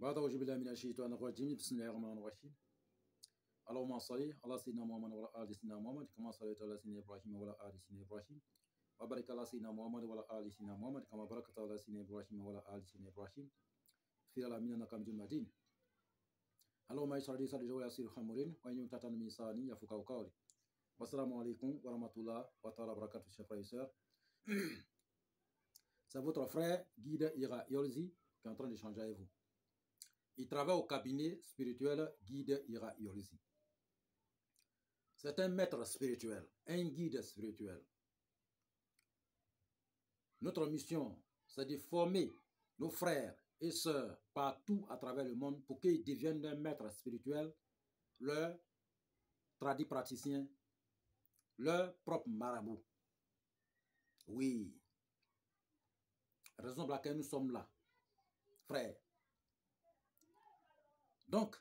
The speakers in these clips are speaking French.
بعد أعوذ بالله من الشيطان الرجيم بسم الله الرحمن الرحيم اللهم صل على سيدنا محمد وعلى آل سيدنا محمد كما صليت على سيدنا إبراهيم وعلى آل سيدنا إبراهيم وبارك على سيدنا محمد وعلى آل سيدنا محمد كما باركت على سيدنا إبراهيم وعلى آل سيدنا إبراهيم في العالمين إنك حميد مجيد اللهم اشرح لي صدري ويسر لي أمري واحلل عقدة من لساني يفقهوا قولي والسلام عليكم ورحمة الله وبركاته chers frères et sœurs. C'est votre frère Guide Ira Yolzi qui est en train d'échanger avec vous. Il travaille au cabinet spirituel Guide Ira Yolzi. C'est un maître spirituel, un guide spirituel. Notre mission, c'est de former nos frères et sœurs partout à travers le monde pour qu'ils deviennent un maître spirituel, leur tradit praticien, leur propre marabout. Oui. Raison pour laquelle nous sommes là, frères. Donc,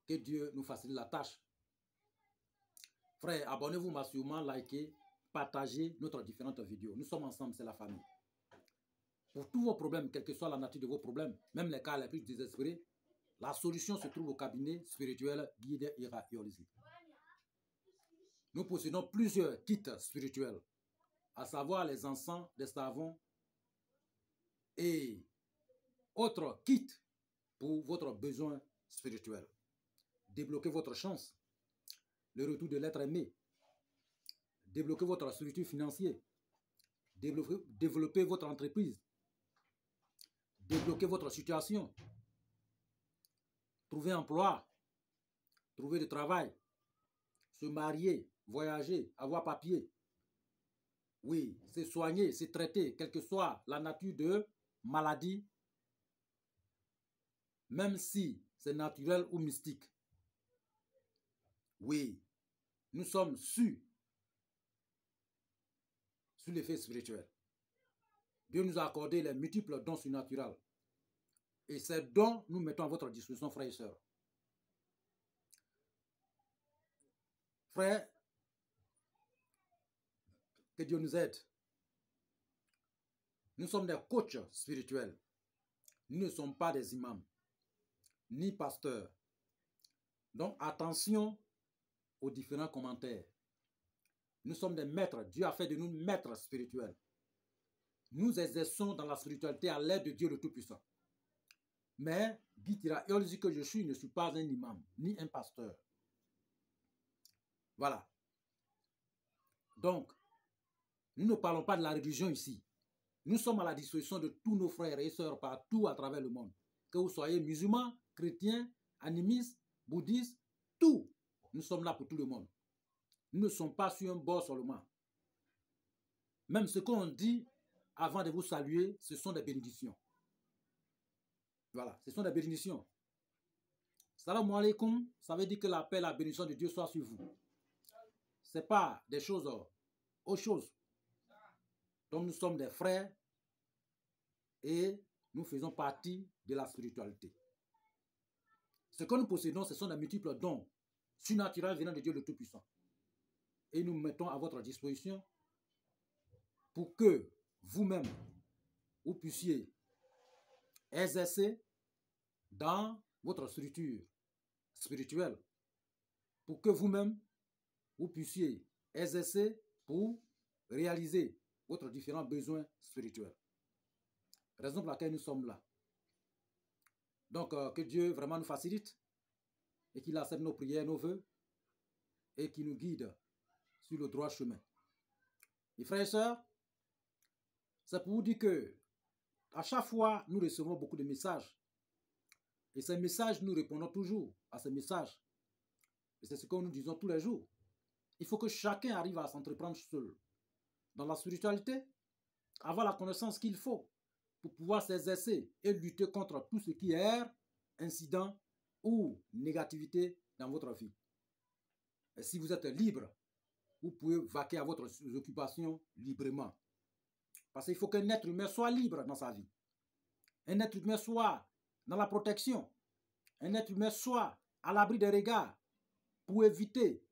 que Dieu nous facilite la tâche. Frères, abonnez-vous massivement, likez, partagez notre différentes vidéos. Nous sommes ensemble, c'est la famille. Pour tous vos problèmes, quelle que soit la nature de vos problèmes, même les cas les plus désespérés, la solution se trouve au cabinet spirituel Guide Ira Yolzi. Nous possédons plusieurs kits spirituels, à savoir les encens, les savons et autres kits pour votre besoin spirituel. Débloquez votre chance, le retour de l'être aimé, débloquez votre structure financière, développez votre entreprise, débloquez votre situation, trouver emploi, trouver du travail, se marier, voyager, avoir papier. Oui, se soigner, se traiter, quelle que soit la nature de maladie, même si c'est naturel ou mystique. Oui, nous sommes sur l'effet spirituel. Dieu nous a accordé les multiples dons surnaturels. Et ces dons, nous mettons à votre disposition, frères et sœurs. Frères, que Dieu nous aide. Nous sommes des coachs spirituels. Nous ne sommes pas des imams, ni pasteurs. Donc attention aux différents commentaires. Nous sommes des maîtres. Dieu a fait de nous maîtres spirituels. Nous exerçons dans la spiritualité à l'aide de Dieu le Tout-Puissant. Mais Guide Ira Yolzi que je suis ne suis pas un imam, ni un pasteur. Voilà. Donc, nous ne parlons pas de la religion ici. Nous sommes à la disposition de tous nos frères et sœurs partout à travers le monde. Que vous soyez musulmans, chrétiens, animistes, bouddhistes, tout. Nous sommes là pour tout le monde. Nous ne sommes pas sur un bord seulement. Même ce qu'on dit avant de vous saluer, ce sont des bénédictions. Voilà, ce sont des bénédictions. Salam alaikum, ça veut dire que la paix, la bénédiction de Dieu soit sur vous. Ce n'est pas des choses autre chose. Donc nous sommes des frères et nous faisons partie de la spiritualité. Ce que nous possédons, ce sont des multiples dons surnaturels venant de Dieu le Tout-Puissant. Et nous mettons à votre disposition pour que vous-même, vous puissiez exercer dans votre structure spirituelle. Pour que vous-même, vous puissiez exercer pour réaliser votre différents besoins spirituels. Raison pour laquelle nous sommes là. Donc, que Dieu vraiment nous facilite et qu'il accepte nos prières, nos vœux et qu'il nous guide sur le droit chemin. Et frères et sœurs, c'est pour vous dire que à chaque fois, nous recevons beaucoup de messages. Et ces messages, nous répondons toujours à ces messages. Et c'est ce que nous disons tous les jours. Il faut que chacun arrive à s'entreprendre seul. Dans la spiritualité, avoir la connaissance qu'il faut pour pouvoir s'exercer et lutter contre tout ce qui est incident ou négativité dans votre vie. Et si vous êtes libre, vous pouvez vaquer à votre occupation librement. Parce qu'il faut qu'un être humain soit libre dans sa vie. Un être humain soit dans la protection. Un être humain soit à l'abri des regards pour éviter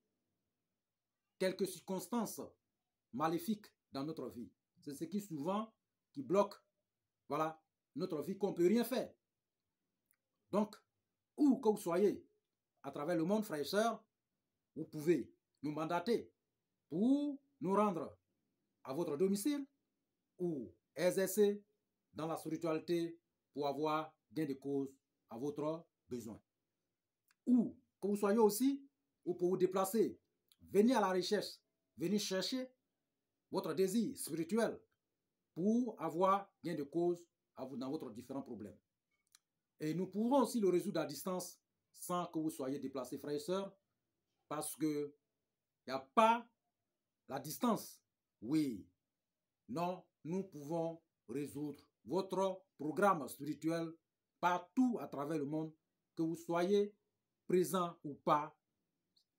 quelques circonstances maléfiques dans notre vie. C'est ce qui souvent qui bloque, voilà, notre vie qu'on ne peut rien faire. Donc, où que vous soyez à travers le monde, frères et sœurs, vous pouvez nous mandater pour nous rendre à votre domicile ou exercer dans la spiritualité pour avoir gain de cause à votre besoin. Ou que vous soyez aussi, ou pour vous déplacer, venez à la recherche, venez chercher votre désir spirituel pour avoir gain de cause dans votre différents problèmes. Et nous pouvons aussi le résoudre à distance sans que vous soyez déplacés, frères et sœurs, parce que il n'y a pas la distance. Oui, non, nous pouvons résoudre votre programme spirituel partout à travers le monde, que vous soyez présent ou pas,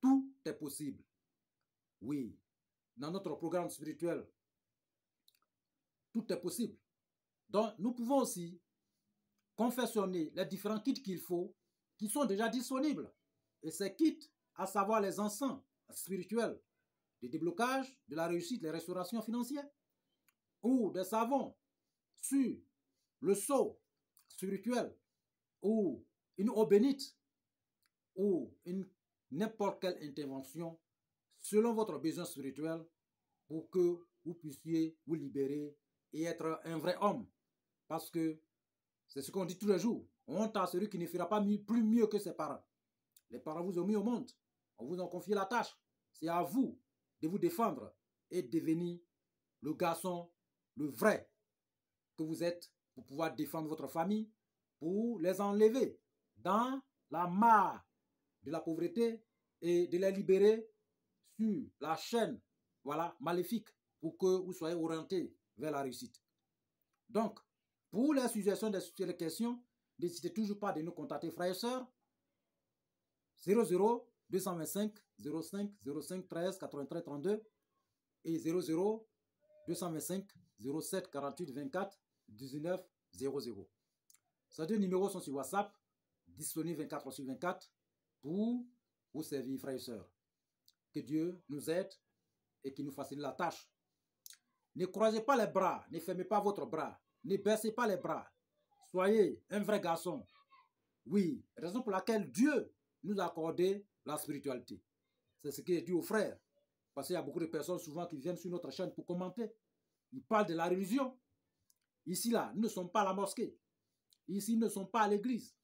tout est possible. Oui, dans notre programme spirituel, tout est possible. Donc, nous pouvons aussi confectionner les différents kits qu'il faut, qui sont déjà disponibles. Et ces kits, à savoir les encens spirituels, des déblocages, de la réussite, les restaurations financières, ou des savons sur le sceau spirituel, ou une eau bénite, ou n'importe quelle intervention selon votre besoin spirituel pour que vous puissiez vous libérer et être un vrai homme. Parce que c'est ce qu'on dit tous les jours. Honte à celui qui ne fera pas plus mieux que ses parents. Les parents vous ont mis au monde. On vous a confié la tâche. C'est à vous de vous défendre et devenir le garçon, le vrai que vous êtes pour pouvoir défendre votre famille, pour les enlever dans la mare de la pauvreté et de les libérer sur la chaîne, voilà, maléfique, pour que vous soyez orientés vers la réussite. Donc, pour les suggestions des questions, n'hésitez toujours pas de nous contacter, frères et sœurs. 00 225 05 05 13 83 32 et 00 225 07 48 24 19 00. Ces deux numéros sont sur WhatsApp, disponibles 24/24 pour vous servir, frères et sœurs. Que Dieu nous aide et qu'il nous facilite la tâche. Ne croisez pas les bras, ne fermez pas votre bras, ne baissez pas les bras. Soyez un vrai garçon. Oui, raison pour laquelle Dieu nous a accordé la spiritualité. C'est ce qui est dû aux frères. Parce qu'il y a beaucoup de personnes souvent qui viennent sur notre chaîne pour commenter. Ils parlent de la religion. Ici, là, nous ne sommes pas à la mosquée. Ici, nous ne sommes pas à l'église.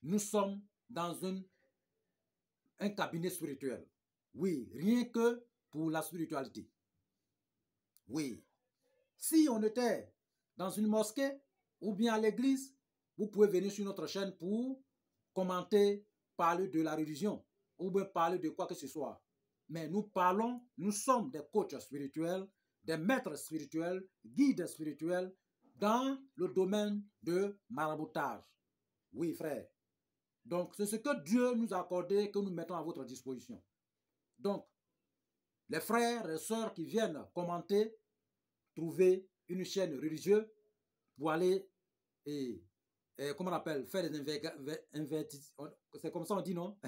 Nous sommes dans un cabinet spirituel. Oui, rien que pour la spiritualité. Oui. Si on était dans une mosquée ou bien à l'église, vous pouvez venir sur notre chaîne pour commenter, parler de la religion ou bien parler de quoi que ce soit. Mais nous sommes des coachs spirituels, des maîtres spirituels, guides spirituels dans le domaine de maraboutage. Oui, frère. Donc, c'est ce que Dieu nous a accordé que nous mettons à votre disposition. Donc, les frères et sœurs qui viennent commenter, trouver une chaîne religieuse pour aller comment on appelle, faire des investigations, c'est comme ça on dit, non?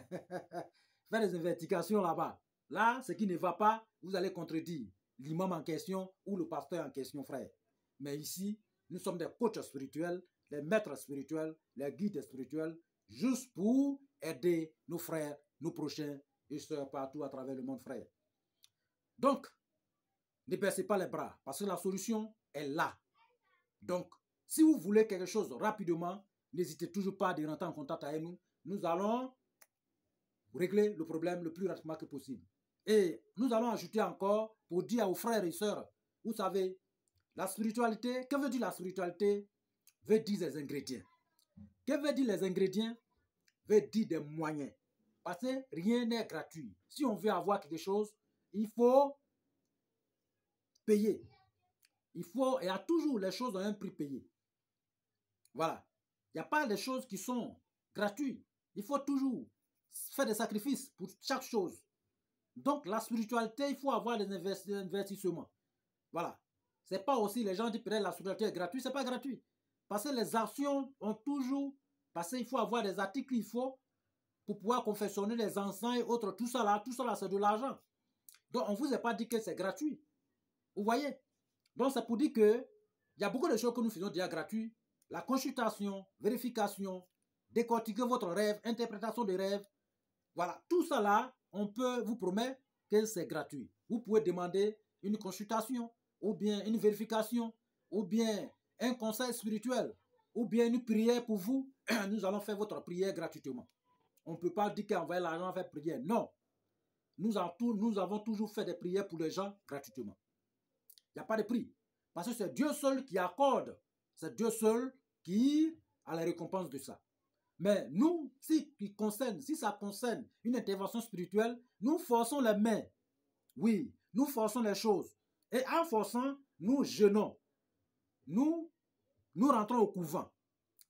Faire des investigations là-bas. Là, ce qui ne va pas, vous allez contredire l'imam en question ou le pasteur en question, frère. Mais ici, nous sommes des coachs spirituels, les maîtres spirituels, les guides spirituels, juste pour aider nos frères, nos prochains et sœurs partout à travers le monde, frère. Donc, ne baissez pas les bras, parce que la solution est là. Donc, si vous voulez quelque chose rapidement, n'hésitez toujours pas à rentrer en contact avec nous. Nous allons régler le problème le plus rapidement que possible. Et nous allons ajouter encore pour dire aux frères et sœurs, vous savez, la spiritualité, que veut dire la spiritualité? Veut dire les ingrédients. Que veut dire les ingrédients? Veut dire des moyens. Parce que rien n'est gratuit. Si on veut avoir quelque chose, il faut payer. Il y a toujours les choses à un prix payé. Voilà. Il n'y a pas des choses qui sont gratuites. Il faut toujours faire des sacrifices pour chaque chose. Donc, la spiritualité, il faut avoir des investissements. Voilà. Ce n'est pas aussi, les gens disent peut-être la spiritualité est gratuite. Ce n'est pas gratuit. Parce que les actions ont toujours, parce qu'il faut avoir des articles, il faut, pour pouvoir confectionner les encens et autres. Tout ça là, c'est de l'argent. Donc, on ne vous a pas dit que c'est gratuit. Vous voyez? Donc, c'est pour dire que il y a beaucoup de choses que nous faisons déjà gratuites. La consultation, vérification décortiquer votre rêve, interprétation des rêves. Voilà, tout ça là, on peut vous promettre que c'est gratuit. Vous pouvez demander une consultation, ou bien une vérification, ou bien un conseil spirituel, ou bien une prière pour vous. Nous allons faire votre prière gratuitement. On ne peut pas dire qu'envoyer l'argent faire prière. Non. Nous avons toujours fait des prières pour les gens gratuitement. Il n'y a pas de prix. Parce que c'est Dieu seul qui accorde. C'est Dieu seul qui a la récompense de ça. Mais nous, si ça concerne une intervention spirituelle, nous forçons les mains. Oui, nous forçons les choses. Et en forçant, nous jeûnons. Nous rentrons au couvent.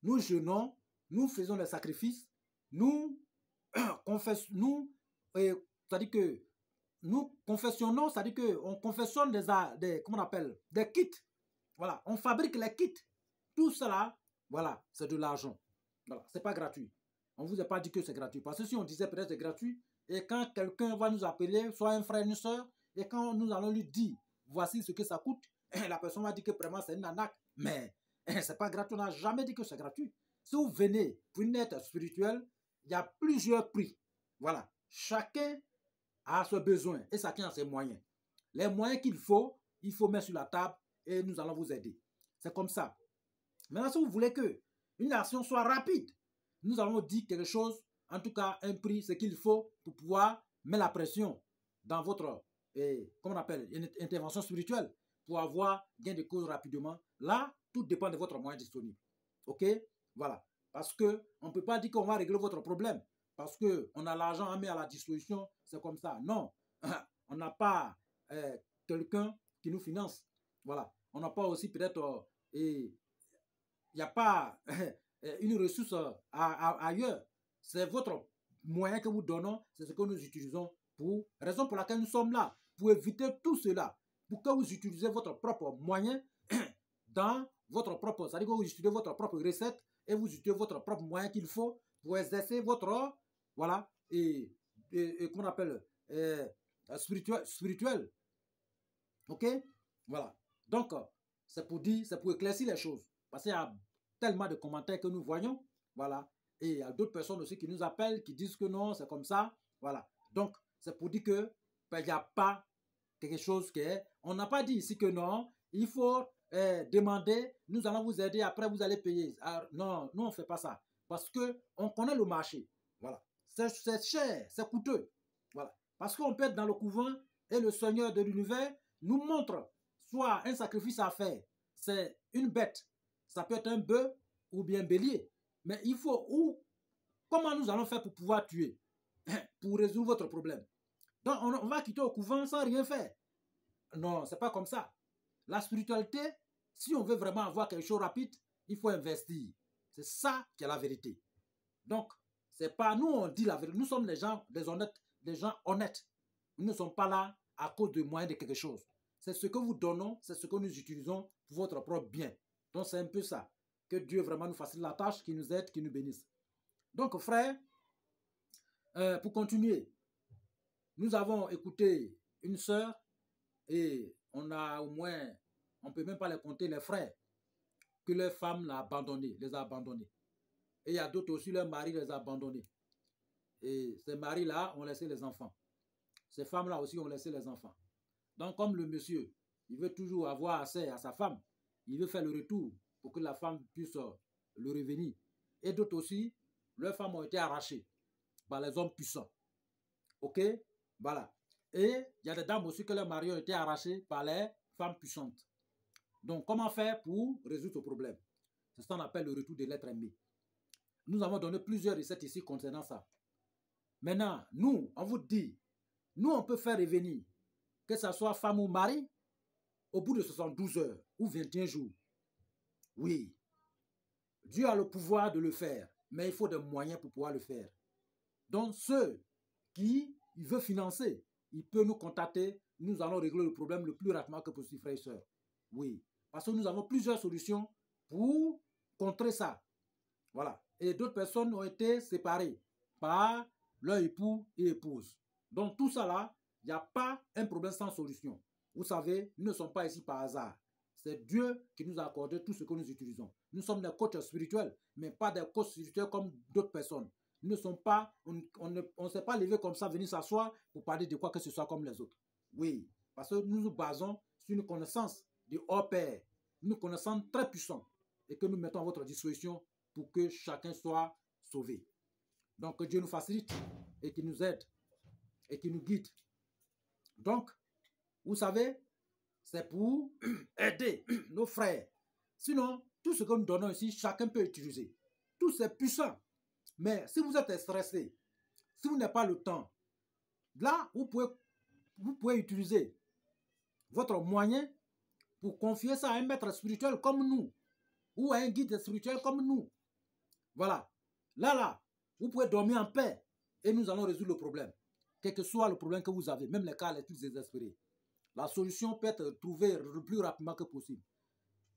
Nous jeûnons, nous faisons les sacrifices, nous confessons, c'est-à-dire que nous confessionnons, c'est-à-dire qu'on confessionne comment on appelle, des kits. Voilà, on fabrique les kits. Tout cela, voilà, c'est de l'argent. Voilà, c'est pas gratuit. On ne vous a pas dit que c'est gratuit. Parce que si on disait peut-être c'est gratuit, et quand quelqu'un va nous appeler, soit un frère, une soeur, et quand nous allons lui dire, voici ce que ça coûte, la personne va dire que vraiment c'est une arnaque. Mais c'est pas gratuit, on n'a jamais dit que c'est gratuit. Si vous venez pour une aide spirituelle, il y a plusieurs prix. Voilà, chacun a ses besoins et chacun a ses moyens. Les moyens qu'il faut, il faut mettre sur la table et nous allons vous aider. C'est comme ça. Maintenant, si vous voulez que une action soit rapide, nous allons dire quelque chose, en tout cas un prix, ce qu'il faut pour pouvoir mettre la pression dans votre, comment on appelle, une intervention spirituelle, pour avoir gain de cause rapidement. Là, tout dépend de votre moyen disponible. OK? Voilà. Parce qu'on ne peut pas dire qu'on va régler votre problème. Parce qu'on a l'argent à mettre à la disposition, c'est comme ça. Non. On n'a pas quelqu'un qui nous finance. Voilà. On n'a pas aussi peut-être... il n'y a pas une ressource ailleurs. C'est votre moyen que vous donnons, c'est ce que nous utilisons pour, raison pour laquelle nous sommes là, pour éviter tout cela, pour que vous utilisez votre propre moyen dans votre propre, c'est-à-dire que vous utilisez votre propre recette et vous utilisez votre propre moyen qu'il faut pour exercer votre, voilà, comment on appelle, spirituel. OK? Voilà. Donc, c'est pour dire, c'est pour éclaircir les choses. Parce qu'il y a tellement de commentaires que nous voyons. Voilà. Et il y a d'autres personnes aussi qui nous appellent, qui disent que non, c'est comme ça. Voilà. Donc, c'est pour dire que il n'y a pas quelque chose qui est... On n'a pas dit ici que non, il faut demander, nous allons vous aider, après vous allez payer. Alors, non, nous on ne fait pas ça. Parce qu'on connaît le marché. Voilà. C'est cher, c'est coûteux. Voilà. Parce qu'on peut être dans le couvent et le Seigneur de l'univers nous montre soit un sacrifice à faire, c'est une bête. Ça peut être un bœuf ou bien un bélier. Mais il faut comment nous allons faire pour pouvoir tuer, pour résoudre votre problème. Donc on va quitter au couvent sans rien faire. Non, c'est pas comme ça. La spiritualité, si on veut vraiment avoir quelque chose de rapide, il faut investir. C'est ça qui est la vérité. Donc, c'est pas nous on dit la vérité. Nous sommes des gens honnêtes. Nous ne sommes pas là à cause de moyens de quelque chose. C'est ce que vous donnons, c'est ce que nous utilisons pour votre propre bien. Donc, c'est un peu ça. Que Dieu vraiment nous facilite la tâche, qu'il nous aide, qu'il nous bénisse. Donc, frère, pour continuer, nous avons écouté une sœur et on a au moins, on ne peut même pas les compter, les frères, que leur femme les a abandonnés. Et il y a d'autres aussi, leur mari les a abandonnés. Et ces maris-là ont laissé les enfants. Ces femmes-là aussi ont laissé les enfants. Donc, comme le monsieur, il veut toujours avoir accès à sa femme, il veut faire le retour pour que la femme puisse le revenir. Et d'autres aussi, leurs femmes ont été arrachées par les hommes puissants. OK? Voilà. Et il y a des dames aussi que leurs maris ont été arrachés par les femmes puissantes. Donc, comment faire pour résoudre ce problème? C'est ce qu'on appelle le retour de l'être aimé. Nous avons donné plusieurs recettes ici concernant ça. Maintenant, nous, on vous dit, nous, on peut faire revenir, que ce soit femme ou mari, au bout de 72 heures ou 21 jours. Oui, Dieu a le pouvoir de le faire, mais il faut des moyens pour pouvoir le faire. Donc, ceux qui veulent financer, ils peuvent nous contacter, nous allons régler le problème le plus rapidement que possible, frères et sœurs. Oui, parce que nous avons plusieurs solutions pour contrer ça. Voilà. Et d'autres personnes ont été séparées par leur époux et épouse. Donc tout ça là, il n'y a pas un problème sans solution. Vous savez, nous ne sommes pas ici par hasard. C'est Dieu qui nous a accordé tout ce que nous utilisons. Nous sommes des coachs spirituels, mais pas des coachs spirituels comme d'autres personnes. Nous ne sommes pas, on ne s'est pas levé comme ça, venir s'asseoir pour parler de quoi que ce soit comme les autres. Oui, parce que nous nous basons sur une connaissance du hors pair, une connaissance très puissante et que nous mettons à votre disposition pour que chacun soit sauvé. Donc que Dieu nous facilite et qu'il nous aide et qu'il nous guide. Donc, vous savez, c'est pour aider nos frères. Sinon, tout ce que nous donnons ici, chacun peut utiliser. Tout c'est puissant. Mais si vous êtes stressé, si vous n'avez pas le temps, là, vous pouvez utiliser votre moyen pour confier ça à un maître spirituel comme nous ou à un guide spirituel comme nous. Voilà. Là, vous pouvez dormir en paix et nous allons résoudre le problème. Quel que soit le problème que vous avez, même les cas les plus désespérés. La solution peut être trouvée le plus rapidement que possible.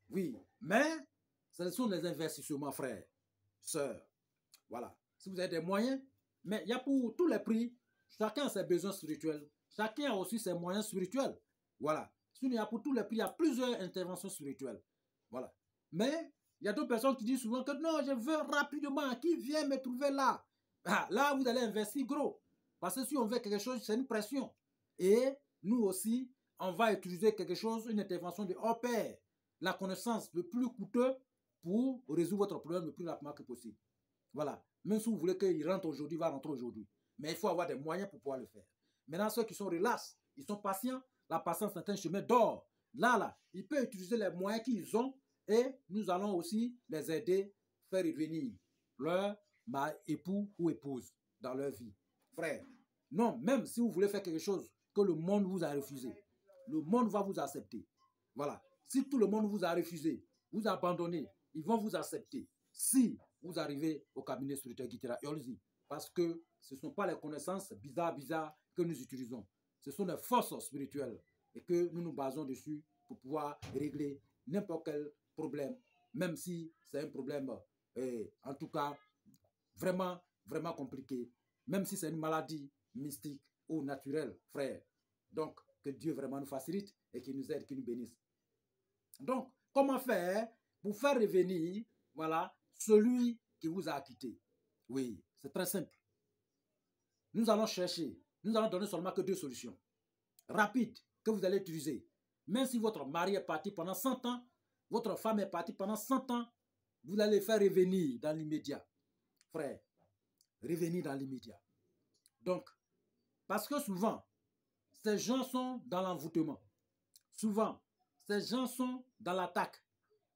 Oui, mais ce sont des investissements, frères, sœurs. Voilà. Si vous avez des moyens, mais il y a pour tous les prix, chacun a ses besoins spirituels. Chacun a aussi ses moyens spirituels. Voilà. Sinon, il y a pour tous les prix, il y a plusieurs interventions spirituelles. Voilà. Mais il y a d'autres personnes qui disent souvent que non, je veux rapidement, qui vient me trouver là? Ah, là, vous allez investir gros. Parce que si on veut quelque chose, c'est une pression. Et nous aussi, on va utiliser quelque chose, une intervention de hors pair. La connaissance le plus coûteux pour résoudre votre problème le plus rapidement que possible. Voilà. Même si vous voulez qu'il rentre aujourd'hui, il va rentrer aujourd'hui. Mais il faut avoir des moyens pour pouvoir le faire. Maintenant, ceux qui sont relax, ils sont patients. La patience est un chemin d'or. Là, ils peuvent utiliser les moyens qu'ils ont et nous allons aussi les aider à faire revenir leur époux ou épouse dans leur vie. Frère, non, même si vous voulez faire quelque chose que le monde vous a refusé, le monde va vous accepter. Voilà. Si tout le monde vous a refusé, vous a abandonné, ils vont vous accepter. Si vous arrivez au cabinet spirituel Guitera Yolzi, parce que ce ne sont pas les connaissances bizarres que nous utilisons. Ce sont des forces spirituelles et que nous nous basons dessus pour pouvoir régler n'importe quel problème, même si c'est un problème, en tout cas, vraiment, vraiment compliqué, même si c'est une maladie mystique ou naturelle, frère. Donc, que Dieu vraiment nous facilite et qu'il nous aide, qu'il nous bénisse. Donc, comment faire pour faire revenir, voilà, celui qui vous a quitté? Oui, c'est très simple. Nous allons chercher, nous allons donner seulement que 2 solutions rapides que vous allez utiliser. Même si votre mari est parti pendant 100 ans, votre femme est partie pendant 100 ans, vous allez faire revenir dans l'immédiat. Frère, revenir dans l'immédiat. Donc, parce que souvent, ces gens sont dans l'envoûtement. Souvent, ces gens sont dans l'attaque.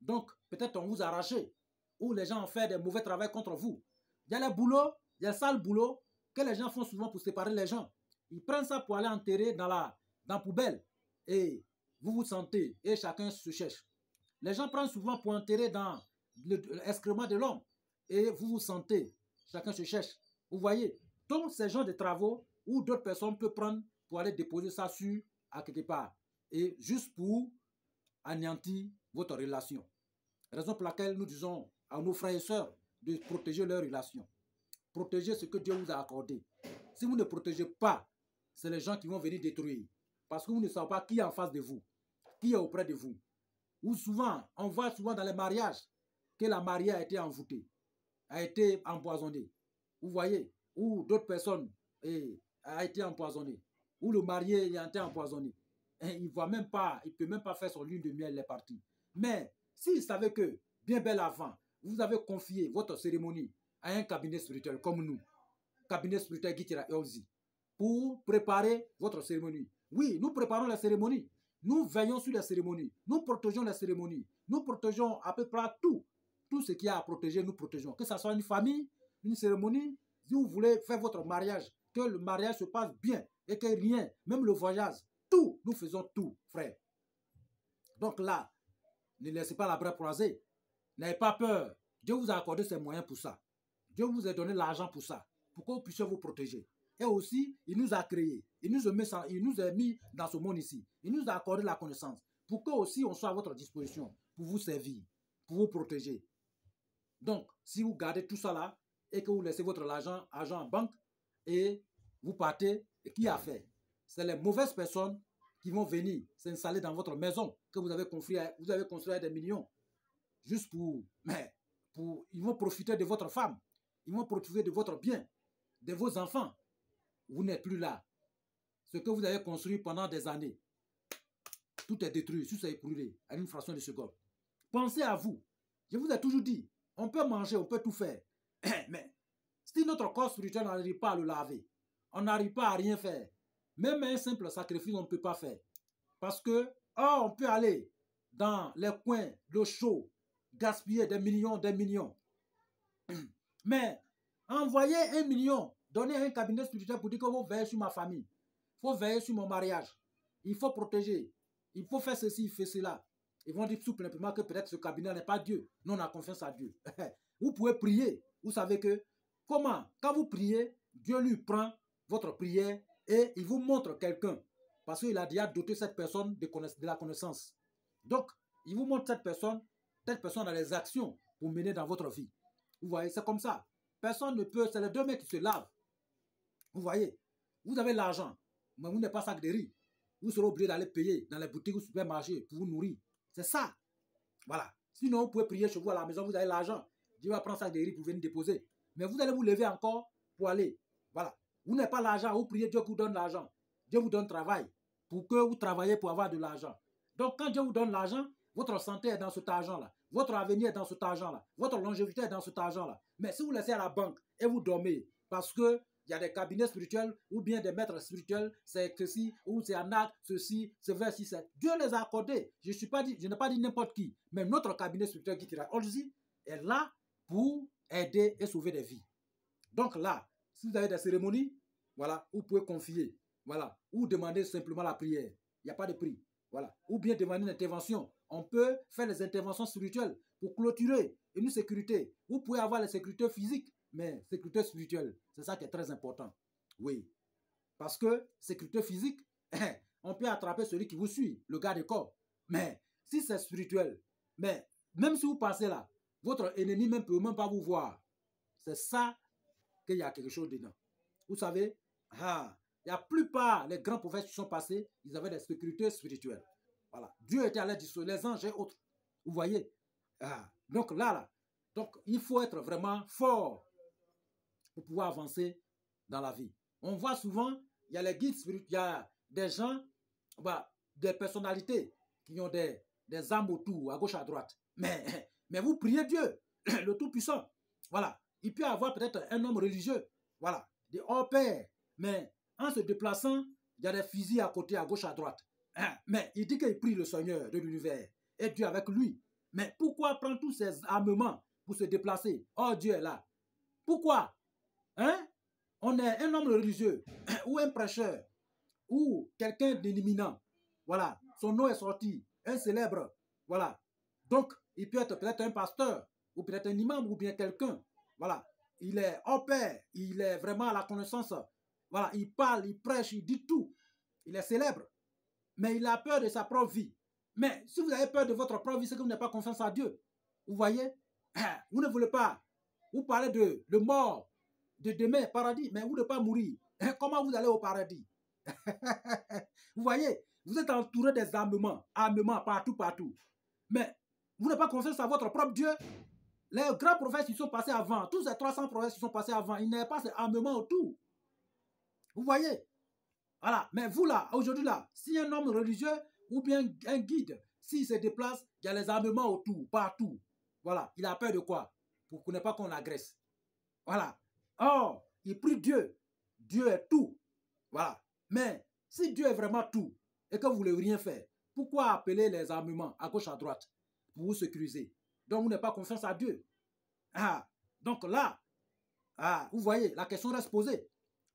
Donc, peut-être on vous a arraché ou les gens ont fait des mauvais travaux contre vous. Il y a les boulots, il y a le sale boulot que les gens font souvent pour séparer les gens. Ils prennent ça pour aller enterrer dans la poubelle et vous vous sentez et chacun se cherche. Les gens prennent souvent pour enterrer dans l'excrément de l'homme et vous vous sentez, chacun se cherche. Vous voyez, donc ces genres de travaux où d'autres personnes peuvent prendre pour aller déposer ça sur à quelque part et juste pour anéantir votre relation. Raison pour laquelle nous disons à nos frères et sœurs de protéger leur relation. Protégez ce que Dieu vous a accordé. Si vous ne protégez pas, c'est les gens qui vont venir détruire. Parce que vous ne savez pas qui est en face de vous, qui est auprès de vous. Ou souvent, on voit souvent dans les mariages que la mariée a été envoûtée, a été empoisonnée. Vous voyez, ou d'autres personnes a été empoisonnée, ou le marié a été empoisonné. Et il ne peut même pas faire son lune de miel, il est parti. Mais s'il savait que, bien bel avant, vous avez confié votre cérémonie à un cabinet spirituel comme nous, cabinet spirituel Guitera Yolzi, pour préparer votre cérémonie. Oui, nous préparons la cérémonie. Nous veillons sur les cérémonies. Nous protégeons les cérémonies. Nous protégeons à peu près tout. Tout ce qu'il y a à protéger, nous protégeons. Que ce soit une famille, une cérémonie, si vous voulez faire votre mariage, que le mariage se passe bien et que rien, même le voyage, tout, nous faisons tout, frère. Donc là, ne laissez pas la bras croisée. N'ayez pas peur. Dieu vous a accordé ses moyens pour ça. Dieu vous a donné l'argent pour ça, pour que vous puissiez vous protéger. Et aussi, il nous a créés. Il nous a mis dans ce monde ici. Il nous a accordé la connaissance pour que aussi on soit à votre disposition pour vous servir, pour vous protéger. Donc, si vous gardez tout ça là et que vous laissez votre argent en banque et vous partez, et qui a fait? C'est les mauvaises personnes qui vont venir s'installer dans votre maison que vous avez construit à des millions. juste ils vont profiter de votre femme, ils vont profiter de votre bien, de vos enfants. Vous n'êtes plus là. Ce que vous avez construit pendant des années, tout est détruit, tout est écroulé à une fraction de seconde. Pensez à vous. Je vous ai toujours dit, on peut manger, on peut tout faire. Mais si notre corps spirituel n'arrive pas à le laver, on n'arrive pas à rien faire, même un simple sacrifice, on ne peut pas faire. Parce que, on peut aller dans les coins de chaud, gaspiller des millions. Mais envoyer 1 million, donner un cabinet spirituel pour dire que vous veillez sur ma famille, il faut veiller sur mon mariage, il faut protéger, il faut faire ceci, il fait cela. Ils vont dire tout simplement que peut-être ce cabinet n'est pas Dieu. Nous, on a confiance à Dieu. Vous pouvez prier. Vous savez que, comment? Quand vous priez, Dieu lui prend votre prière et il vous montre quelqu'un. Parce qu'il a déjà doté cette personne de la connaissance. Donc, il vous montre cette personne a des actions pour mener dans votre vie. Vous voyez, c'est comme ça. Personne ne peut, c'est les deux mecs qui se lavent. Vous voyez, vous avez l'argent, mais vous n'avez pas sac de riz. Vous serez obligé d'aller payer dans les boutiques ou supermarchés pour vous nourrir. C'est ça. Voilà. Sinon, vous pouvez prier chez vous à la maison, vous avez l'argent. Dieu va prendre sac de riz pour venir déposer. Mais vous allez vous lever encore pour aller. Voilà. Vous n'avez pas l'argent, vous priez, Dieu vous donne l'argent. Dieu vous donne travail pour que vous travaillez pour avoir de l'argent. Donc, quand Dieu vous donne l'argent, votre santé est dans cet argent-là. Votre avenir est dans cet argent-là. Votre longévité est dans cet argent-là. Mais si vous laissez à la banque et vous dormez, parce que il y a des cabinets spirituels ou bien des maîtres spirituels, c'est ceci, ou c'est un acte, ceci, c'est vrai, si c'est. Dieu les a accordés. Je n'ai pas dit n'importe qui, mais notre cabinet spirituel qui est là pour aider et sauver des vies. Donc là, si vous avez des cérémonies, voilà, vous pouvez confier, voilà, ou demander simplement la prière. Il n'y a pas de prix, voilà. Ou bien demander une intervention. On peut faire les interventions spirituelles pour clôturer une sécurité. Vous pouvez avoir la sécurité physique, mais sécurité spirituelle, c'est ça qui est très important. Oui. Parce que sécurité physique, on peut attraper celui qui vous suit, le gars de corps. Mais si c'est spirituel, mais même si vous passez là, votre ennemi ne peut même pas vous voir. C'est ça qu'il y a quelque chose dedans. Vous savez, la plupart des grands prophètes qui sont passés, ils avaient des sécurités spirituelles. Voilà. Dieu était à l'aide de les anges et autres. Vous voyez? Donc là, donc il faut être vraiment fort pour pouvoir avancer dans la vie. On voit souvent, il y a les guides spirituels, il y a des gens, des personnalités qui ont des âmes autour, à gauche, à droite. Mais vous priez Dieu, le Tout-Puissant. Voilà. Il peut y avoir peut-être un homme religieux, voilà, des hors-pairs, mais en se déplaçant, il y a des fusils à côté, à gauche, à droite. Mais il dit qu'il prie le Seigneur de l'univers et Dieu avec lui. Mais pourquoi prendre tous ces armements pour se déplacer? Oh, Dieu est là. Pourquoi? On est un homme religieux ou un prêcheur ou quelqu'un d'éminent. Voilà, son nom est sorti, un célèbre. Voilà. Donc, il peut être peut-être un pasteur ou peut-être un imam ou bien quelqu'un. Voilà. Il est hors pair, il est vraiment à la connaissance. Voilà, il parle, il prêche, il dit tout. Il est célèbre. Mais il a peur de sa propre vie. Mais si vous avez peur de votre propre vie, c'est que vous n'avez pas confiance en Dieu. Vous voyez? Vous ne voulez pas. Vous parlez de mort, de demain, paradis, mais vous ne pas mourir. Comment vous allez au paradis? Vous voyez? Vous êtes entouré des armements partout. Mais vous n'avez pas confiance en votre propre Dieu. Les grands prophètes qui sont passés avant, tous ces 300 prophètes qui sont passés avant, ils n'avaient pas ces armements autour. Vous voyez? Voilà. Mais vous là, aujourd'hui là, si un homme religieux ou bien un guide, s'il se déplace, il y a les armements autour, partout. Voilà. Il a peur de quoi? Pour qu'on n'ait pas qu'on l'agresse. Voilà. Or, il prie Dieu. Dieu est tout. Voilà. Mais si Dieu est vraiment tout et que vous ne voulez rien faire, pourquoi appeler les armements à gauche, à droite pour vous sécuriser? Donc, vous n'avez pas confiance à Dieu. Donc là, vous voyez, la question reste posée.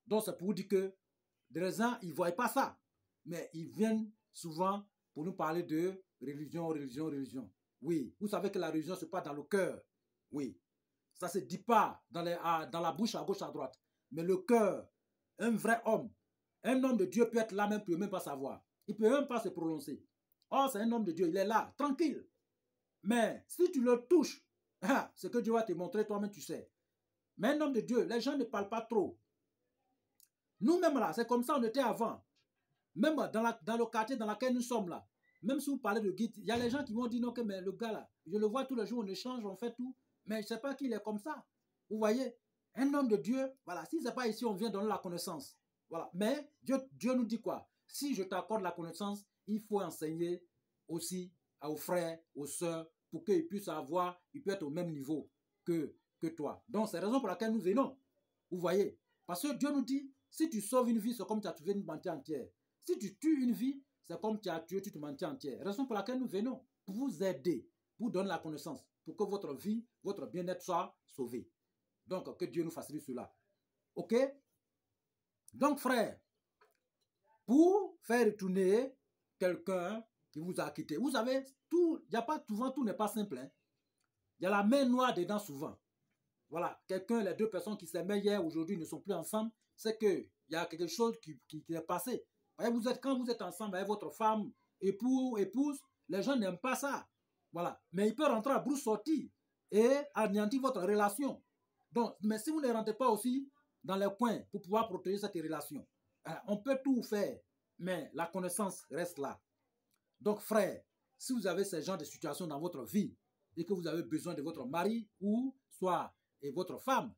Donc, c'est pour vous dire que des gens, ils ne voient pas ça. Mais ils viennent souvent pour nous parler de religion. Oui, vous savez que la religion se passe dans le cœur. Oui. Ça ne se dit pas dans la bouche à gauche, à droite. Mais le cœur, un vrai homme, un homme de Dieu peut être là même, il ne peut même pas savoir. Il ne peut même pas se prononcer. Oh, c'est un homme de Dieu, il est là, tranquille. Mais si tu le touches, ce que Dieu va te montrer, toi-même tu sais. Mais un homme de Dieu, les gens ne parlent pas trop. Nous-mêmes là, c'est comme ça on était avant. Même dans le quartier dans lequel nous sommes là. Même si vous parlez de guide, il y a les gens qui vont dire non, que mais le gars là, je le vois tous les jours, on échange, on fait tout, mais je ne sais pas qu'il est comme ça. Vous voyez, un homme de Dieu, voilà, si ce n'est pas ici, on vient donner la connaissance. Voilà. Mais Dieu nous dit quoi? Si je t'accorde la connaissance, il faut enseigner aussi aux frères, aux sœurs, pour qu'ils puissent avoir, ils peuvent être au même niveau que toi. Donc, c'est la raison pour laquelle nous venons. Vous voyez? Parce que Dieu nous dit, si tu sauves une vie, c'est comme tu as tué une humanité entière. Si tu tues une vie, c'est comme tu as tué toute humanité entière. Raison pour laquelle nous venons, pour vous aider, pour vous donner la connaissance, pour que votre vie, votre bien-être soit sauvé. Donc, que Dieu nous facilite cela. OK? Donc, frère, pour faire retourner quelqu'un qui vous a quitté, vous savez, tout, il n'y a pas souvent, tout n'est pas simple. Hein? Il y a la main noire dedans souvent. Voilà, quelqu'un, les deux personnes qui s'aimaient hier, aujourd'hui ne sont plus ensemble, c'est qu'il y a quelque chose qui est passé. Voyez, quand vous êtes ensemble avec votre femme, épouse, les gens n'aiment pas ça. Voilà, mais il peut rentrer à brousse sortie et anéantir votre relation. Donc, mais si vous ne rentrez pas aussi dans les coins pour pouvoir protéger cette relation, on peut tout faire, mais la connaissance reste là. Donc, frère, si vous avez ce genre de situation dans votre vie et que vous avez besoin de votre mari ou soit et votre femme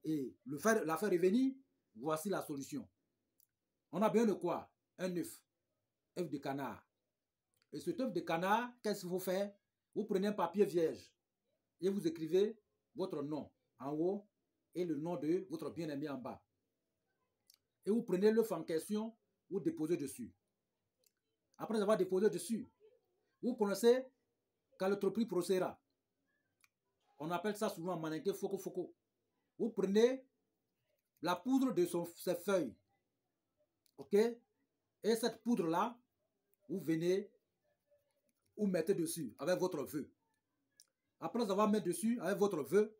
et la faire revenir, voici la solution. On a besoin de quoi? Un œuf de canard. Et cet œuf de canard, qu'est-ce qu'il faut faire? Vous prenez un papier vierge et vous écrivez votre nom en haut et le nom de votre bien-aimé en bas. Et vous prenez l'œuf en question, vous déposez dessus. Après avoir déposé dessus, vous connaissez Calotropis procera. On appelle ça souvent mannequin foco. Vous prenez la poudre de ses feuilles. OK? Et cette poudre-là, vous venez, vous mettez dessus avec votre vœu. Après avoir mis dessus avec votre vœu,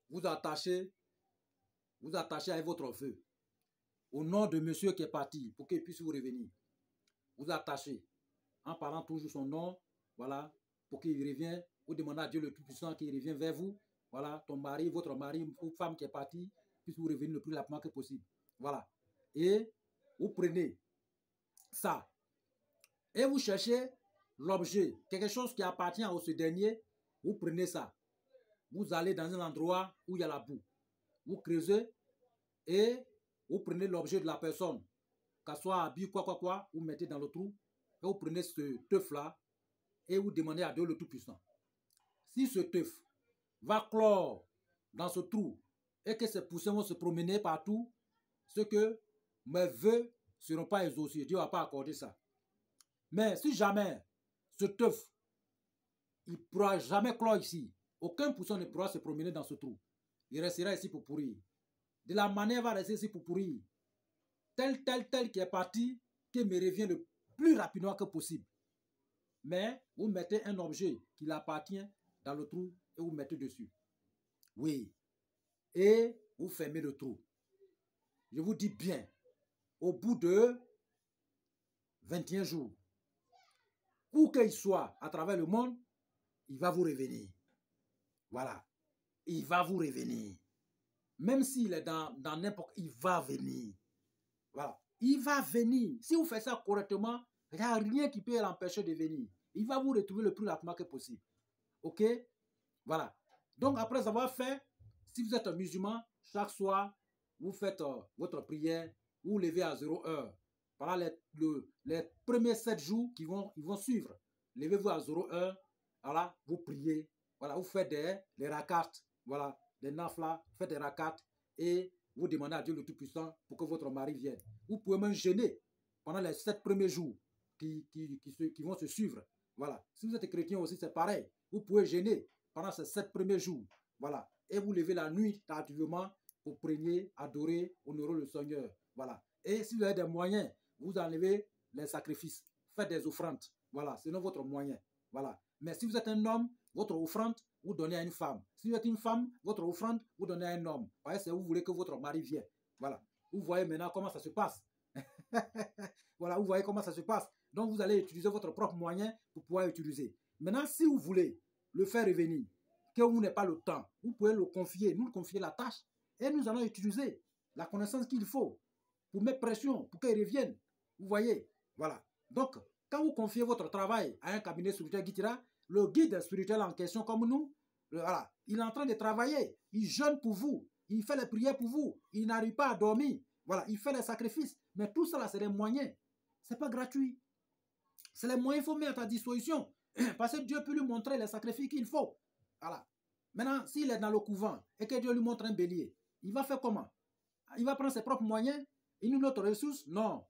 vous attachez avec votre vœu au nom de monsieur qui est parti pour qu'il puisse vous revenir. Vous attachez en parlant toujours son nom, voilà, pour qu'il revienne. Vous demandez à Dieu le Tout-Puissant qu'il revienne vers vous. Voilà, ton mari, votre mari ou femme qui est partie, puisse vous revenir le plus rapidement que possible. Voilà. Et vous prenez ça. Et vous cherchez l'objet, quelque chose qui appartient à ce dernier. Vous prenez ça. Vous allez dans un endroit où il y a la boue. Vous creusez et vous prenez l'objet de la personne. Qu'elle soit habillée, quoi, vous mettez dans le trou. Et vous prenez ce teuf-là et vous demandez à Dieu le Tout-Puissant. Si ce teuf va clore dans ce trou et que ces poussins vont se promener partout, c'est que mes vœux ne seront pas exaucés. Dieu ne va pas accorder ça. Mais si jamais ce teuf, il ne pourra jamais clore ici, aucun poussin ne pourra se promener dans ce trou. Il restera ici pour pourrir. De la manière, il va rester ici pour pourrir. Tel qui est parti, qui me revient le plus rapidement que possible. Mais vous mettez un objet qui appartient dans le trou et vous mettez dessus. Oui. Et vous fermez le trou. Je vous dis bien, au bout de 21 jours, où qu'il soit à travers le monde, il va vous revenir. Voilà. Il va vous revenir. Même s'il est dans n'importe... Il va venir. Voilà. Il va venir. Si vous faites ça correctement, il n'y a rien qui peut l'empêcher de venir. Il va vous retrouver le plus rapidement que possible. OK? Voilà. Donc, après avoir fait, si vous êtes un musulman, chaque soir, vous faites votre prière, vous levez à 0 heure. Pendant les premiers 7 jours ils vont suivre. Levez-vous à 0 heure. Voilà, vous priez. Voilà, vous faites des rakats. Voilà, des nafla, vous faites des rakats et vous demandez à Dieu le Tout-Puissant pour que votre mari vienne. Vous pouvez même jeûner pendant les 7 premiers jours qui vont se suivre. Voilà. Si vous êtes chrétien aussi, c'est pareil. Vous pouvez jeûner pendant ces 7 premiers jours. Voilà. Et vous levez la nuit tardivement pour prier, adorer, honorer le Seigneur. Voilà. Et si vous avez des moyens, vous enlevez les sacrifices. Faites des offrandes. Voilà. C'est votre moyen. Voilà. Mais si vous êtes un homme, votre offrande, vous donnez à une femme. Si vous êtes une femme, votre offrande, vous donnez à un homme. Voyez, c'est vous voulez que votre mari vienne. Voilà. Vous voyez maintenant comment ça se passe. Voilà, vous voyez comment ça se passe. Donc, vous allez utiliser votre propre moyen pour pouvoir utiliser. Maintenant, si vous voulez le faire revenir, que vous n'avez pas le temps, vous pouvez le confier, nous confier la tâche et nous allons utiliser la connaissance qu'il faut pour mettre pression, pour qu'il revienne. Vous voyez. Voilà. Donc, Quand vous confiez votre travail à un cabinet spirituel Guitira, le guide spirituel en question comme nous, voilà, il est en train de travailler, il jeûne pour vous, il fait les prières pour vous, il n'arrive pas à dormir, voilà, il fait les sacrifices. Mais tout cela, c'est des moyens. Ce n'est pas gratuit. C'est les moyens qu'il faut mettre à disposition. Parce que Dieu peut lui montrer les sacrifices qu'il faut. Voilà. Maintenant, s'il est dans le couvent et que Dieu lui montre un bélier, il va faire comment? Il va prendre ses propres moyens? Une autre ressource? Non.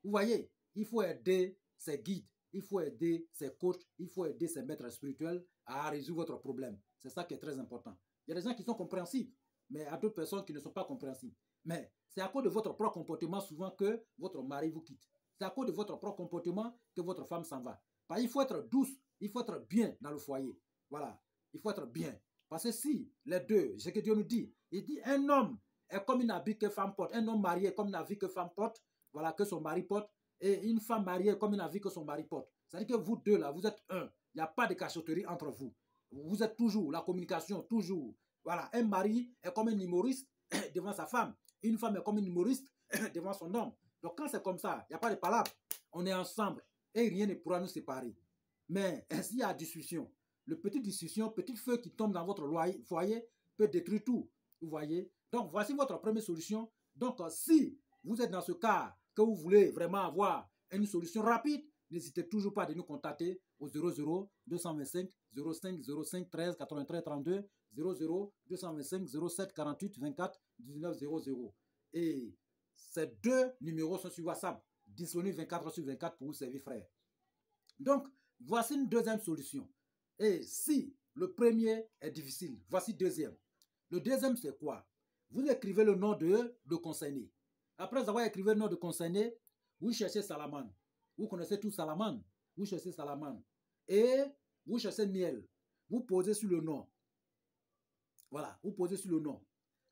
Vous voyez, il faut aider ses guides, il faut aider ses coachs, il faut aider ses maîtres spirituels à résoudre votre problème. C'est ça qui est très important. Il y a des gens qui sont compréhensifs, mais il y a d'autres personnes qui ne sont pas compréhensives. Mais c'est à cause de votre propre comportement souvent que votre mari vous quitte. C'est à cause de votre propre comportement que votre femme s'en va. Parce qu'il faut être douce, il faut être bien dans le foyer. Voilà, il faut être bien. Parce que si les deux, ce que Dieu nous dit, il dit un homme est comme une habit que femme porte, un homme marié est comme une habit que femme porte, voilà, que son mari porte, et une femme mariée est comme une habit que son mari porte. C'est-à-dire que vous deux là, vous êtes un. Il n'y a pas de cachotterie entre vous. Vous êtes toujours, la communication, toujours. Voilà, un mari est comme un humoriste devant sa femme. Une femme est comme une humoriste devant son homme. Donc quand c'est comme ça, il n'y a pas de palabres. On est ensemble et rien ne pourra nous séparer. Mais s'il y a discussion, le petit discussion, petit feu qui tombe dans votre foyer peut détruire tout. Vous voyez? Donc voici votre première solution. Donc si vous êtes dans ce cas que vous voulez vraiment avoir une solution rapide, n'hésitez toujours pas de nous contacter au 00 225 05 05 13 83 32 00 225 07 48 24 19 00. Et ces deux numéros sont sur WhatsApp, disponibles 24 sur 24 pour vous servir, frère. Donc, voici une deuxième solution. Et si le premier est difficile, voici le deuxième. Le deuxième, c'est quoi? Vous écrivez le nom de concerné. Après avoir écrit le nom de concerné, vous cherchez Salamane. Vous connaissez tout Salamane. Vous cherchez Salamane. Et vous cherchez miel. Vous posez sur le nom. Voilà, vous posez sur le nom.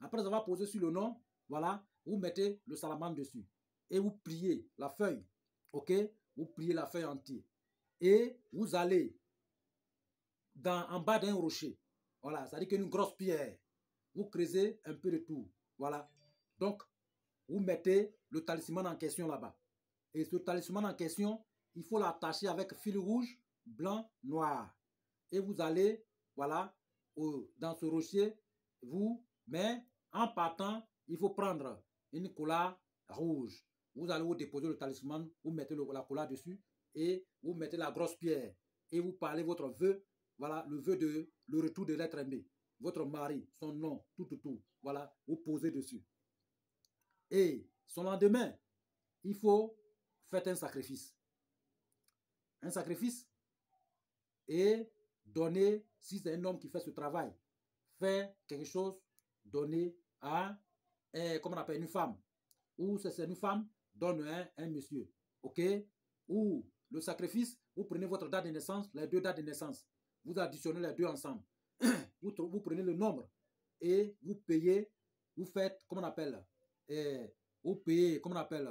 Après avoir posé sur le nom, voilà, vous mettez le Salamane dessus. Et vous pliez la feuille. Ok? Vous pliez la feuille entière. Et vous allez en bas d'un rocher. Voilà, c'est-à-dire qu'une grosse pierre. Vous creusez un peu de tout. Voilà. Donc, vous mettez le talisman en question là-bas. Et ce talisman en question, il faut l'attacher avec fil rouge, blanc, noir. Et vous allez, voilà, dans ce rocher, mais en partant, il faut prendre une couleur rouge. Vous allez vous déposer le talisman, vous mettez la couleur dessus et vous mettez la grosse pierre. Et vous parlez votre vœu, voilà, le vœu de le retour de l'être aimé. Votre mari, son nom, tout, voilà, vous posez dessus. Et son lendemain, il faut faire un sacrifice. Un sacrifice et donner, si c'est un homme qui fait ce travail, faire quelque chose, donner à, comment on appelle, une femme. Ou si c'est une femme, donne un monsieur. Ok? Ou le sacrifice, vous prenez votre date de naissance, les deux dates de naissance. Vous additionnez les deux ensemble. Vous prenez le nombre et vous payez, vous faites, comment on appelle, vous payez, comment on appelle,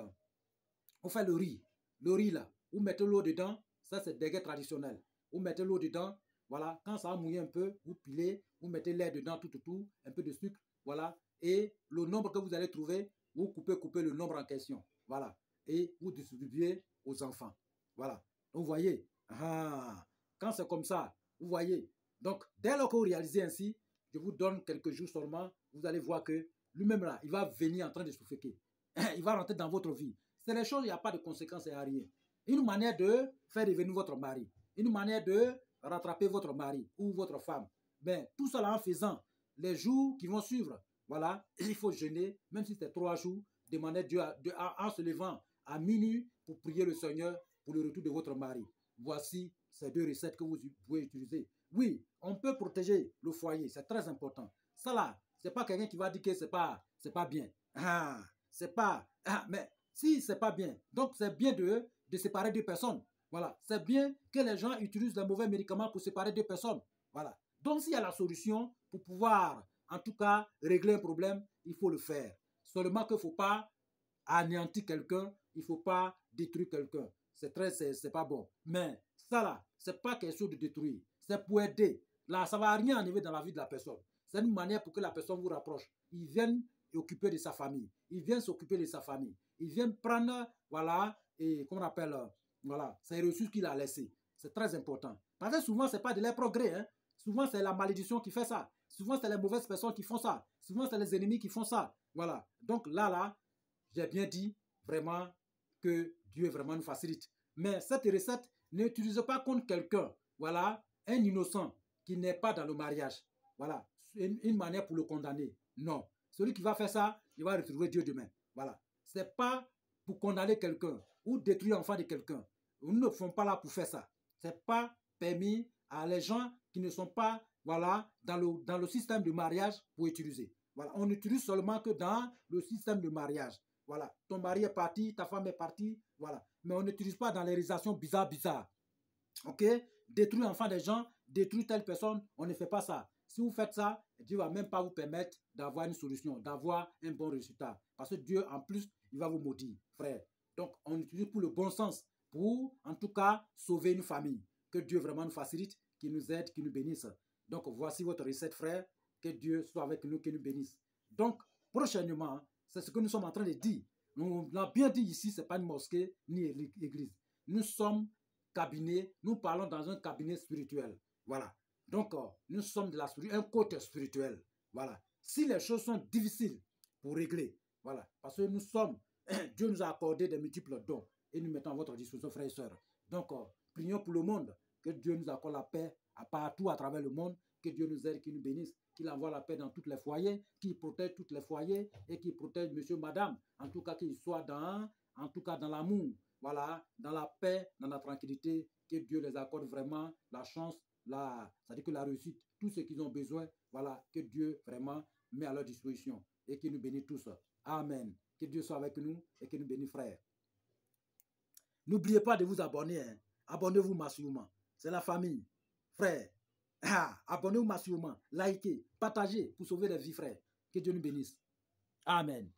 vous faites le riz. Le riz là, vous mettez l'eau dedans, ça c'est déguet traditionnel. Vous mettez l'eau dedans, voilà, quand ça va mouiller un peu, vous pilez, vous mettez l'air dedans, tout, un peu de sucre, voilà, et le nombre que vous allez trouver, vous coupez le nombre en question, voilà, et vous distribuez aux enfants, voilà. Donc, vous voyez, quand c'est comme ça, vous voyez, donc dès lors que vous réalisez ainsi, je vous donne quelques jours seulement, vous allez voir que lui-même là, il va venir en train de souffler. Il va rentrer dans votre vie. C'est les choses, il n'y a pas de conséquences et à rien. Une manière de faire revenir votre mari, une manière de rattraper votre mari ou votre femme. Ben, tout cela en faisant les jours qui vont suivre. Voilà, il faut jeûner, même si c'est 3 jours, demander Dieu en se levant à minuit pour prier le Seigneur pour le retour de votre mari. Voici ces deux recettes que vous pouvez utiliser. Oui, on peut protéger le foyer, c'est très important. Ça là, c'est pas quelqu'un qui va dire que c'est pas bien. C'est pas, mais si c'est pas bien, donc c'est bien de séparer deux personnes. Voilà, c'est bien que les gens utilisent les mauvais médicaments pour séparer deux personnes. Voilà. Donc s'il y a la solution pour pouvoir, en tout cas, régler un problème, il faut le faire. Seulement qu'il ne faut pas anéantir quelqu'un, il ne faut pas détruire quelqu'un. C'est pas bon. Mais ça là, c'est pas quelque chose de détruire. C'est pour aider. Là, ça ne va rien enlever dans la vie de la personne. C'est une manière pour que la personne vous rapproche. Ils viennent s'occuper de sa famille. Ils viennent s'occuper de sa famille. Ils viennent prendre, voilà, et comment on appelle, Voilà, ces ressources qu'il a laissées. C'est très important. Parce que souvent, ce n'est pas de leur progrès. Hein. Souvent, c'est la malédiction qui fait ça. Souvent, c'est les mauvaises personnes qui font ça. Souvent, c'est les ennemis qui font ça. Voilà. Donc là, j'ai bien dit vraiment que Dieu vraiment nous facilite. Mais cette recette, n'utilise pas contre quelqu'un. Voilà, un innocent qui n'est pas dans le mariage. Voilà, une manière pour le condamner. Non. Celui qui va faire ça, il va retrouver Dieu demain. Voilà. Ce n'est pas pour condamner quelqu'un ou détruire l'enfant de quelqu'un. Nous ne sommes pas là pour faire ça. Ce n'est pas permis à les gens qui ne sont pas voilà, dans le système de mariage pour utiliser. Voilà. On n'utilise seulement que dans le système de mariage. Voilà. Ton mari est parti, ta femme est partie. Voilà. Mais on n'utilise pas dans les réalisations bizarres. Ok? Détruire l'enfant des gens, détruire telle personne, on ne fait pas ça. Si vous faites ça, Dieu ne va même pas vous permettre d'avoir une solution, d'avoir un bon résultat. Parce que Dieu, en plus, il va vous maudire, frère. Donc, on utilise pour le bon sens, pour, en tout cas, sauver une famille. Que Dieu vraiment nous facilite, qu'il nous aide, qu'il nous bénisse. Donc, voici votre recette, frère. Que Dieu soit avec nous, qu'il nous bénisse. Donc, prochainement, c'est ce que nous sommes en train de dire. On l'a bien dit ici, ce n'est pas une mosquée ni église. Nous sommes cabinet, nous parlons dans un cabinet spirituel. Voilà. Donc, nous sommes de un côté spirituel. Voilà. Si les choses sont difficiles pour régler, voilà. Parce que nous sommes, Dieu nous a accordé des multiples dons et nous mettons à votre disposition, frères et sœurs. Donc, prions pour le monde, que Dieu nous accorde la paix partout à travers le monde, que Dieu nous aide, qu'il nous bénisse, qu'il envoie la paix dans tous les foyers, qu'il protège tous les foyers et qu'il protège monsieur, madame, en tout cas qu'il soit dans l'amour. Voilà, dans la paix, dans la tranquillité, que Dieu les accorde vraiment la chance, c'est-à-dire que la réussite, tout ce qu'ils ont besoin, voilà, que Dieu vraiment met à leur disposition et qu'il nous bénisse tous. Amen. Que Dieu soit avec nous et qu'il nous bénisse, frères. N'oubliez pas de vous abonner. Hein. Abonnez-vous massivement. C'est la famille. Frères, abonnez-vous massivement. Likez, partagez pour sauver les vies, frères. Que Dieu nous bénisse. Amen.